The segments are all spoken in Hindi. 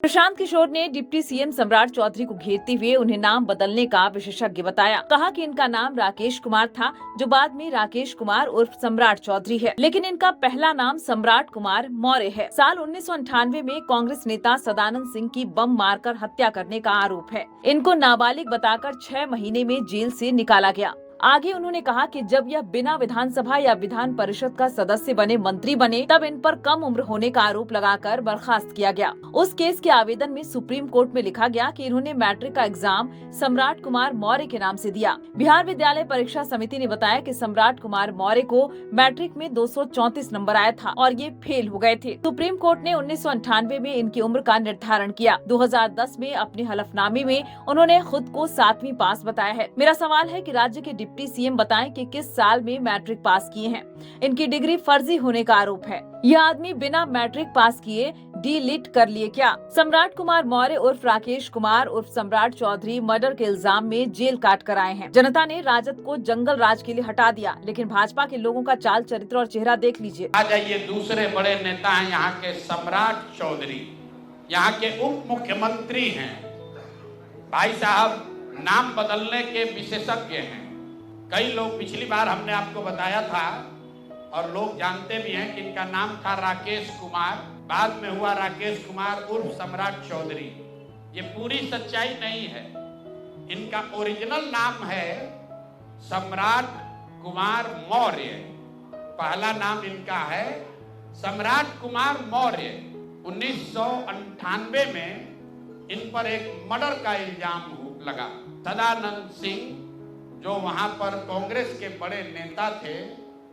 प्रशांत किशोर ने डिप्टी सीएम सम्राट चौधरी को घेरते हुए उन्हें नाम बदलने का विशेषज्ञ बताया। कहा कि इनका नाम राकेश कुमार था, जो बाद में राकेश कुमार उर्फ सम्राट चौधरी है, लेकिन इनका पहला नाम सम्राट कुमार मौर्य है। साल 1998 में कांग्रेस नेता सदानंद सिंह की बम मारकर हत्या करने का आरोप है। इनको नाबालिग बताकर 6 महीने में जेल से निकाला गया। आगे उन्होंने कहा कि जब यह बिना विधानसभा या विधान परिषद का सदस्य बने मंत्री बने, तब इन पर कम उम्र होने का आरोप लगाकर बर्खास्त किया गया। उस केस के आवेदन में सुप्रीम कोर्ट में लिखा गया कि इन्होंने मैट्रिक का एग्जाम सम्राट कुमार मौर्य के नाम से दिया। बिहार विद्यालय परीक्षा समिति ने बताया कि सम्राट कुमार मौर्य को मैट्रिक में 234 नंबर आया था और ये फेल हो गए थे। सुप्रीम कोर्ट ने 1998 में इनकी उम्र का निर्धारण किया। 2010 में अपने हलफनामे में उन्होंने खुद को 7वीं पास बताया है। मेरा सवाल है कि राज्य के डिप्टी सीएम बताएं कि किस साल में मैट्रिक पास किए हैं। इनकी डिग्री फर्जी होने का आरोप है। यह आदमी बिना मैट्रिक पास किए डी.लिट कर लिए क्या? सम्राट कुमार मौर्य उर्फ राकेश कुमार उर्फ सम्राट चौधरी मर्डर के इल्जाम में जेल काट कर आए हैं। जनता ने राजद को जंगल राज के लिए हटा दिया, लेकिन भाजपा के लोगों का चाल चरित्र और चेहरा देख लीजिए। आ जाइए, दूसरे बड़े नेता हैं यहाँ के सम्राट चौधरी, यहाँ के उप मुख्यमंत्री हैं। भाई साहब नाम बदलने के विशेषज्ञ हैं। कई लोग, पिछली बार हमने आपको बताया था और लोग जानते भी हैं कि इनका नाम था राकेश कुमार, बाद में हुआ राकेश कुमार उर्फ सम्राट चौधरी। ये पूरी सच्चाई नहीं है। इनका ओरिजिनल नाम है सम्राट कुमार मौर्य। पहला नाम इनका है सम्राट कुमार मौर्य। 1998 में इन पर एक मर्डर का इल्जाम लगा। सदानंद सिंह जो वहां पर कांग्रेस के बड़े नेता थे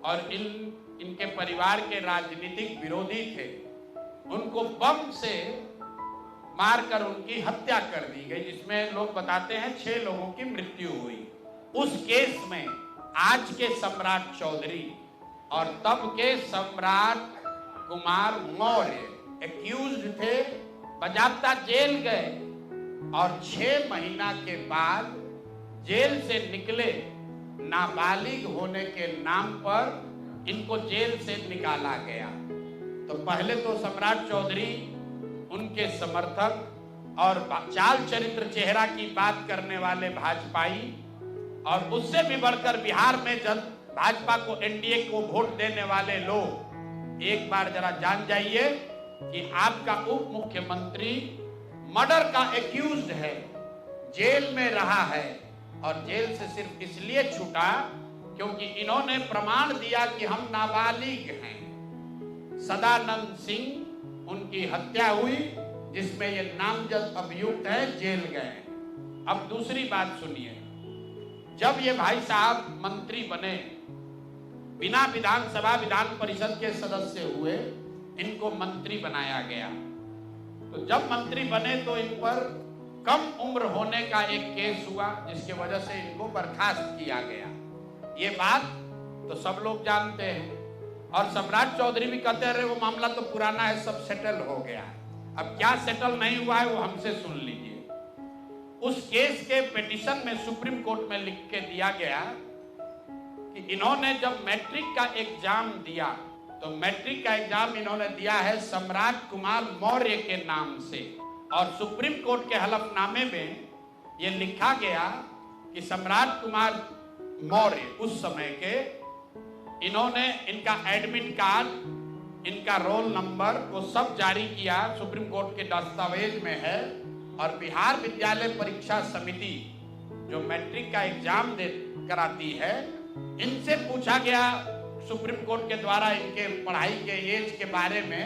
और इनके परिवार के राजनीतिक विरोधी थे, उनको बम से मारकर उनकी हत्या कर दी गई, जिसमें लोग बताते हैं 6 लोगों की मृत्यु हुई। उस केस में आज के सम्राट चौधरी और तब के सम्राट कुमार मौर्य एक्यूज्ड थे, बजाबता जेल गए और 6 महीना के बाद जेल से निकले। नाबालिग होने के नाम पर इनको जेल से निकाला गया। तो पहले तो सम्राट चौधरी, उनके समर्थक और चाल चरित्र चेहरा की बात करने वाले भाजपाई, और उससे भी बढ़कर बिहार में जब भाजपा को, एनडीए को वोट देने वाले लोग, एक बार जरा जान जाइए कि आपका उप मुख्यमंत्री मर्डर का एक्यूज्ड है, जेल में रहा है और जेल से सिर्फ इसलिए छूटा क्योंकि इन्होंने प्रमाण दिया कि हम नाबालिग हैं। सदानंद सिंह, उनकी हत्या हुई जिसमें ये नामजद अभियुक्त है, जेल गए। अब दूसरी बात सुनिए, जब ये भाई साहब मंत्री बने, बिना विधानसभा विधान परिषद के सदस्य हुए, इनको मंत्री बनाया गया। तो जब मंत्री बने तो इन पर कम उम्र होने का एक केस हुआ, जिसके वजह से इनको बर्खास्त किया गया। ये बात तो सब लोग जानते हैं और सम्राट चौधरी भी कहते रहे वो मामला तो पुराना है, सब सेटल हो गया है। अब क्या सेटल नहीं हुआ है वो हमसे सुन लीजिए। उस केस के पिटीशन में सुप्रीम कोर्ट में लिख के दिया गया कि इन्होंने जब मैट्रिक का एग्जाम दिया, तो मैट्रिक का एग्जाम इन्होंने दिया है सम्राट कुमार मौर्य के नाम से, और सुप्रीम कोर्ट के हलफनामे में यह लिखा गया कि सम्राट कुमार मौर्य उस समय के, इन्होंने इनका एडमिट कार्ड, इनका रोल नंबर वो सब जारी किया, सुप्रीम कोर्ट के दस्तावेज में है। और बिहार विद्यालय परीक्षा समिति जो मैट्रिक का एग्जाम कराती है, इनसे पूछा गया सुप्रीम कोर्ट के द्वारा इनके पढ़ाई के एज के बारे में,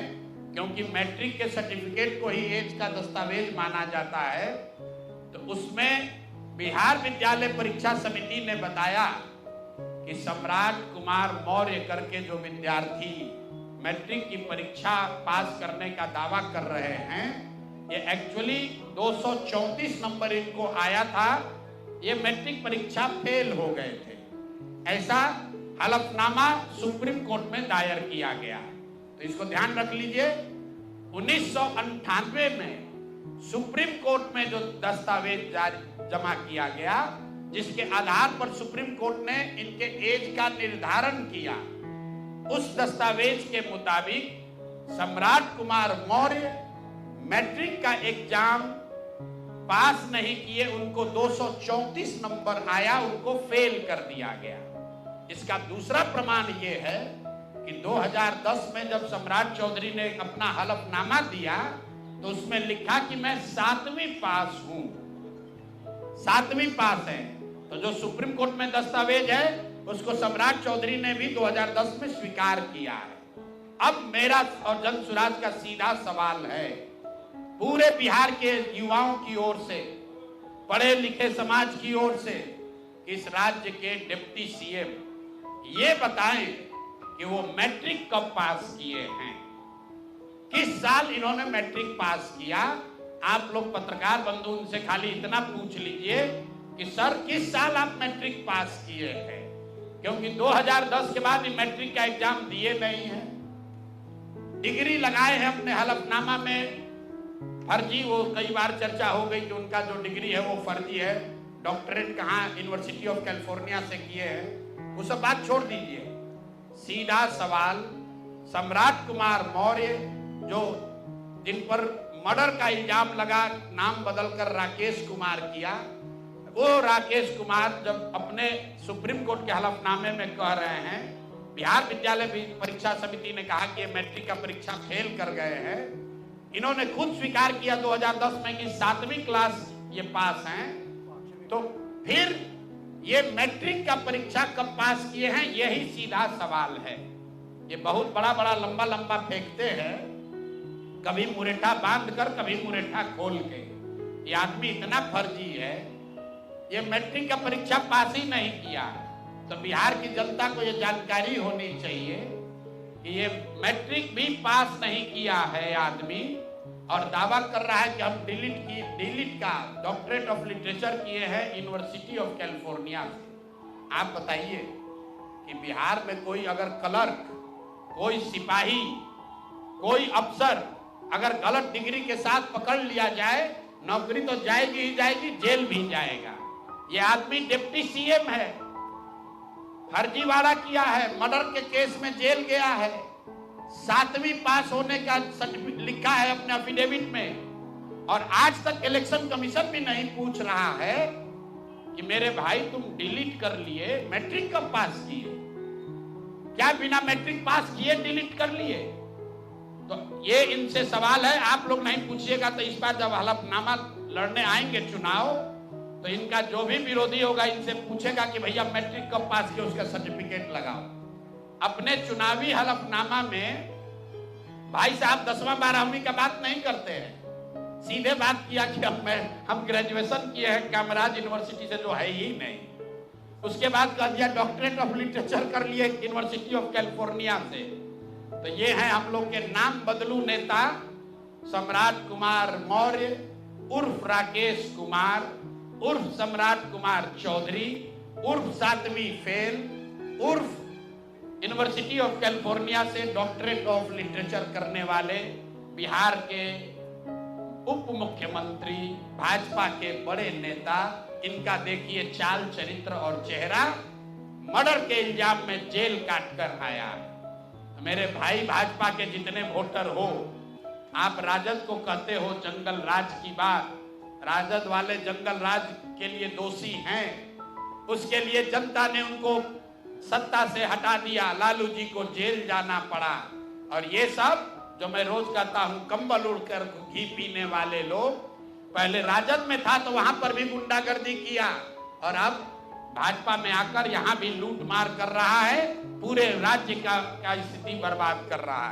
क्योंकि मैट्रिक के सर्टिफिकेट को ही एज का दस्तावेज माना जाता है। तो उसमें बिहार विद्यालय परीक्षा समिति ने बताया कि सम्राट कुमार मौर्य करके जो विद्यार्थी मैट्रिक की परीक्षा पास करने का दावा कर रहे हैं, ये एक्चुअली 234 नंबर इनको आया था, ये मैट्रिक परीक्षा फेल हो गए थे। ऐसा हलफनामा सुप्रीम कोर्ट में दायर किया गया। तो इसको ध्यान रख लीजिए। 1998 में सुप्रीम कोर्ट में जो दस्तावेज जमा किया गया, जिसके आधार पर सुप्रीम कोर्ट ने इनके एज का निर्धारण किया, उस दस्तावेज के मुताबिक सम्राट कुमार मौर्य मैट्रिक का एग्जाम पास नहीं किए, उनको 234 नंबर आया, उनको फेल कर दिया गया। इसका दूसरा प्रमाण यह है कि 2010 में जब सम्राट चौधरी ने अपना हलफनामा दिया तो उसमें लिखा कि मैं 7वीं पास हूं, 7वीं पास है। तो जो सुप्रीम कोर्ट में दस्तावेज है उसको सम्राट चौधरी ने भी 2010 में स्वीकार किया है। अब मेरा और जन सुराज का सीधा सवाल है पूरे बिहार के युवाओं की ओर से, पढ़े लिखे समाज की ओर से, कि इस राज्य के डिप्टी सीएम ये बताएं कि वो मैट्रिक कब पास किए हैं, किस साल इन्होंने मैट्रिक पास किया। आप लोग पत्रकार बंधु उनसे खाली इतना पूछ लीजिए कि सर किस साल आप मैट्रिक पास किए हैं, क्योंकि 2010 के बाद मैट्रिक का एग्जाम दिए नहीं है। डिग्री लगाए हैं अपने हलफनामा में, फर्जी, वो कई बार चर्चा हो गई कि उनका जो डिग्री है वो फर्जी है, डॉक्टरेट कहाँ यूनिवर्सिटी ऑफ कैलिफोर्निया से किए हैं, वो सब बात छोड़ दीजिए। सीधा सवाल, सम्राट कुमार मौर्य जो जिन पर मर्डर का इल्जाम लगा, नाम बदलकर राकेश कुमार किया, वो राकेश कुमार जब अपने सुप्रीम कोर्ट के हलफनामे में कह रहे हैं, बिहार विद्यालय परीक्षा समिति ने कहा कि ये मैट्रिक का परीक्षा फेल कर गए हैं, इन्होंने खुद स्वीकार किया 2010 में कि 7वीं क्लास ये पास हैं, तो फिर ये मैट्रिक का परीक्षा कब पास किए हैं, यही सीधा सवाल है। ये बहुत बड़ा बड़ा लंबा लंबा फेंकते हैं, कभी मुरेठा बांध कर कभी मुरेठा खोल के। ये आदमी इतना फर्जी है, ये मैट्रिक का परीक्षा पास ही नहीं किया। तो बिहार की जनता को ये जानकारी होनी चाहिए कि ये मैट्रिक भी पास नहीं किया है आदमी, और दावा कर रहा है कि हम डिलीट का डॉक्टरेट ऑफ लिटरेचर किए हैं यूनिवर्सिटी ऑफ कैलिफोर्निया से। आप बताइए कि बिहार में कोई अगर क्लर्क, कोई सिपाही, कोई अफसर अगर गलत डिग्री के साथ पकड़ लिया जाए, नौकरी तो जाएगी ही जाएगी, जेल भी जाएगा। ये आदमी डिप्टी सीएम है, फर्जीवाड़ा किया है, मर्डर के केस में जेल गया है, 7वीं पास होने का सर्टिफिकेट लिखा है अपने एफिडेविट में, और आज तक इलेक्शन कमीशन भी नहीं पूछ रहा है कि मेरे भाई तुम डिलीट कर लिए, मैट्रिक कब पास किए, क्या बिना मैट्रिक पास किए डिलीट कर लिए। तो ये इनसे सवाल है, आप लोग नहीं पूछिएगा तो इस बार जब हलफनामा लड़ने आएंगे चुनाव, तो इनका जो भी विरोधी होगा इनसे पूछेगा कि भैया मैट्रिक कब पास किया, उसका सर्टिफिकेट लगाओ। अपने चुनावी हलफनामा में भाई साहब 10वां 12वीं का बात नहीं करते हैं, सीधे बात किया कि हम ग्रेजुएशन किए हैं कामराज यूनिवर्सिटी से, जो है ही नहीं। उसके बाद कह दिया डॉक्टरेट ऑफ लिटरेचर कर लिए यूनिवर्सिटी ऑफ कैलिफोर्निया से। तो ये है हम लोग के नाम बदलू नेता सम्राट कुमार मौर्य उर्फ राकेश कुमार उर्फ सम्राट कुमार चौधरी उर्फ 7वीं फेल उर्फ यूनिवर्सिटी ऑफ कैलिफोर्निया से डॉक्टरेट ऑफ लिटरेचर करने वाले बिहार के उप मुख्यमंत्री, भाजपा के बड़े नेता। इनका देखिए चाल चरित्र और चेहरा, मर्डर के इल्जाम में जेल काट कर आया। मेरे भाई भाजपा के जितने वोटर हो, आप राजद को कहते हो जंगल राज की बात, राजद वाले जंगल राज के लिए दोषी हैं, उसके लिए जनता ने उनको सत्ता से हटा दिया, लालू जी को जेल जाना पड़ा। और ये सब जो मैं रोज कहता हूं, कंबल उड़कर घी पीने वाले लोग, पहले राजद में था तो वहां पर भी गुंडागर्दी किया, और अब भाजपा में आकर यहां भी लूट मार कर रहा है, पूरे राज्य का स्थिति बर्बाद कर रहा है।